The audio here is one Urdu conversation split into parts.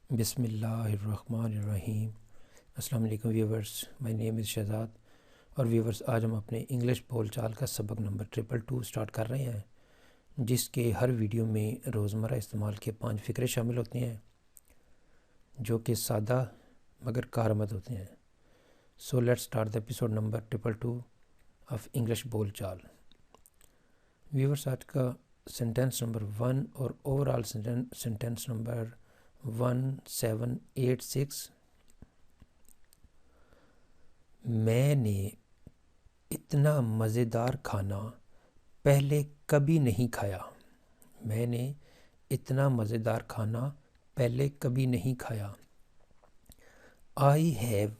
بسم اللہ الرحمن الرحیم۔ السلام علیکم ویورز، مائی نیم از شہزاد۔ اور ویورز، آج ہم اپنے انگلش بول چال کا سبق نمبر 222 سٹارٹ کر رہے ہیں، جس کے ہر ویڈیو میں روزمرہ استعمال کے 5 فقرے شامل ہوتے ہیں جو کہ سادہ مگر کارآمد ہوتے ہیں۔ So let start the episode number 222 of English بول چال۔ ویورز، آج کا سینٹینس نمبر 1 اور اوور آل سینٹینس نمبر 1786۔ میں نے اتنا مزیدار کھانا پہلے کبھی نہیں کھایا۔ میں نے اتنا مزیدار کھانا پہلے کبھی نہیں کھایا۔ I have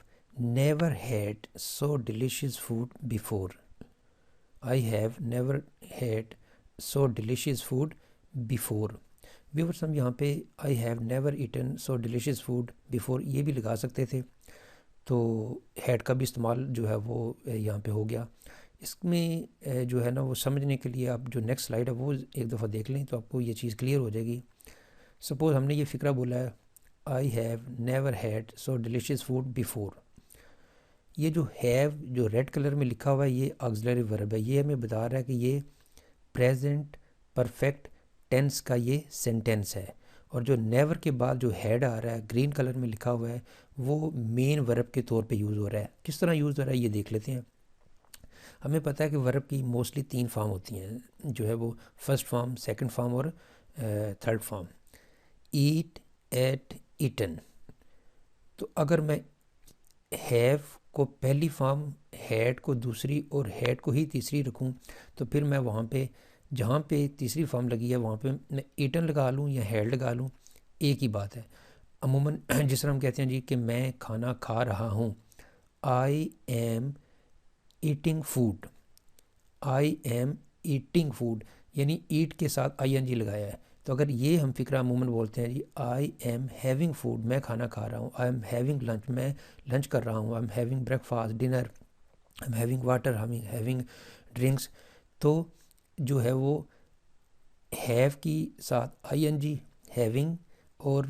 never had so delicious food before. I have never had so delicious food before. Viewers, ہم یہاں پہ I have never eaten so delicious food before یہ بھی لگا سکتے تھے، تو had کا بھی استعمال جو ہے وہ یہاں پہ ہو گیا۔ اس میں جو ہے نا وہ سمجھنے کے لیے آپ جو نیکسٹ سلائیڈ ہے وہ ایک دفعہ دیکھ لیں تو آپ کو یہ چیز کلیئر ہو جائے گی۔ سپوز ہم نے یہ فقرہ بولا ہے I have never had so delicious food before۔ یہ جو have جو ریڈ کلر میں لکھا ہوا ہے یہ آگزیلری ورب ہے، یہ ہمیں بتا رہا ہے کہ یہ پریزنٹ پرفیکٹ ٹینس کا یہ سینٹینس ہے، اور جو نیور کے بعد جو ہیڈ آ رہا ہے گرین کلر میں لکھا ہوا ہے وہ مین ورب کے طور پہ یوز ہو رہا ہے۔ کس طرح یوز ہو رہا ہے یہ دیکھ لیتے ہیں۔ ہمیں پتہ ہے کہ ورب کی موسٹلی 3 فارم ہوتی ہیں، جو ہے وہ فرسٹ فارم، سیکنڈ فارم اور third form. Eat, eat, eaten. تو اگر میں ہیو کو پہلی فارم، ہیڈ کو دوسری اور ہیڈ کو ہی تیسری رکھوں تو پھر میں وہاں پہ جہاں پہ تیسری فارم لگی ہے وہاں پہ میں ایٹن لگا لوں یا ہیڈ لگا لوں، ایک ہی بات ہے۔ عموماً جس طرح ہم کہتے ہیں جی کہ میں کھانا کھا رہا ہوں، I am eating food. I am eating food یعنی ایٹ کے ساتھ آئی این جی لگایا ہے۔ تو اگر یہ ہم فقرہ عموماً بولتے ہیں جی آئی ایم ہیونگ فوڈ، میں کھانا کھا رہا ہوں، آئی ایم ہیونگ لنچ، میں لنچ کر رہا ہوں، I am having break fast, dinner, I am having water, having drinks, تو جو ہے وہ ہیو کی ساتھ آئی این جی ہیونگ اور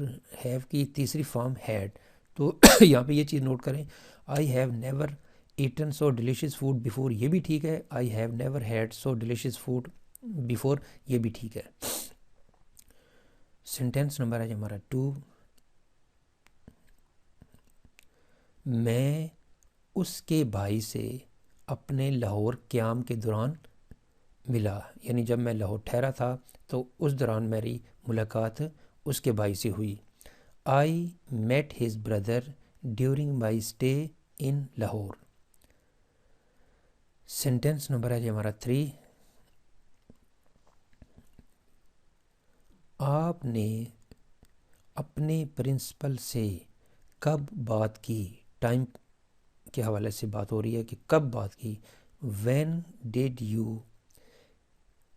ہیو کی تیسری فارم ہیڈ۔ تو یہاں پہ یہ چیز نوٹ کریں، I have never eaten so delicious food before, یہ بھی ٹھیک ہے، I have never had so delicious food before, یہ بھی ٹھیک ہے۔ سینٹینس نمبر ہے ہمارا 2۔ میں اس کے بھائی سے اپنے لاہور قیام کے دوران ملا، یعنی جب میں لاہور ٹھہرا تھا تو اس دوران میری ملاقات اس کے بھائی سے ہوئی۔ I met his brother during my stay in Lahore. Sentence number ہے جی ہمارا 3۔ آپ نے اپنے پرنسپل سے کب بات کی؟ ٹائم کے حوالے سے بات ہو رہی ہے کہ کب بات کی۔ When did you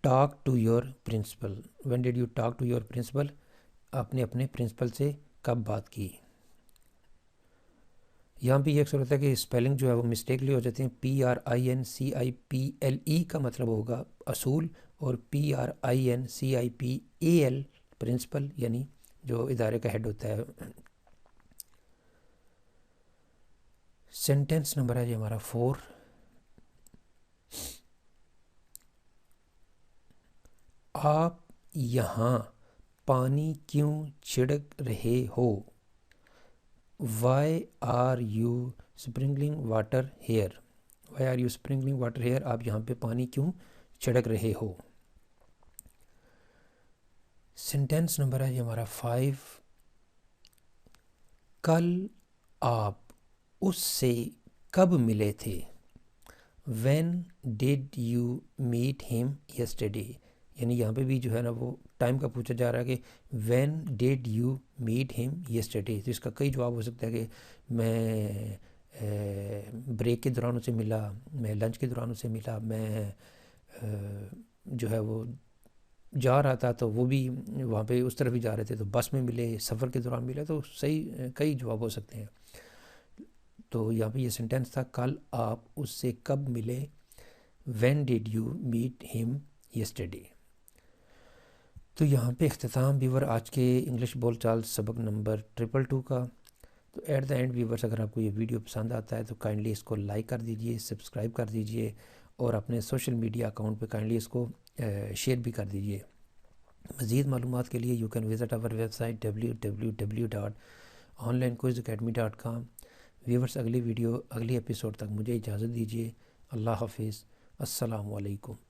talk to your principal? When did you talk to your principal? آپ نے اپنے پرنسپل سے کب بات کی؟ یہاں پہ یہ اکثر ہوتا ہے کہ اسپیلنگ جو ہے وہ مسٹیکلی ہو جاتے ہیں۔ PRINCIPLE کا مطلب ہوگا اصول، اور PRINCIPAL پرنسپل یعنی جو ادارے کا ہیڈ ہوتا ہے۔ سینٹینس نمبر ہے جی ہمارا 4۔ آپ یہاں پانی کیوں چھڑک رہے ہو؟ Why are you sprinkling water here? Why are you sprinkling water here? آپ یہاں پہ پانی کیوں چھڑک رہے ہو؟ سینٹینس نمبر ہے جی ہمارا 5۔ کل آپ اس سے کب ملے تھے؟ When did you meet ham yesterday? یعنی یہاں پہ بھی جو ہے نا وہ ٹائم کا پوچھا جا رہا ہے کہ when did you meet ham yesterday, تو اس کا کئی جواب ہو سکتا ہے کہ میں بریک کے دوران اسے ملا، میں لنچ کے دوران اسے ملا، میں جو ہے وہ جا رہا تھا تو وہ بھی وہاں پہ اس طرف ہی جا رہے تھے تو بس میں ملے، سفر کے دوران ملے، تو صحیح کئی جواب ہو سکتے ہیں۔ تو یہاں پہ یہ سینٹینس تھا کل آپ اس سے کب ملے، وین ڈیڈ یو میٹ ہم یسٹرڈے۔ تو یہاں پہ اختتام ویور آج کے انگلش بول چال سبق نمبر 222 کا۔ تو ایٹ دا اینڈ ویورس، اگر آپ کو یہ ویڈیو پسند آتا ہے تو کائنڈلی اس کو لائک کر دیجئے، سبسکرائب کر دیجئے، اور اپنے سوشل میڈیا اکاؤنٹ پہ کائنڈلی اس کو شیئر بھی کر دیجئے۔ مزید معلومات کے لیے you can visit our website www.onlinequizacademy.com۔ Viewers, اگلی ایپیسوڈ تک مجھے اجازت دیجیے۔ اللہ حافظ، السلام علیکم۔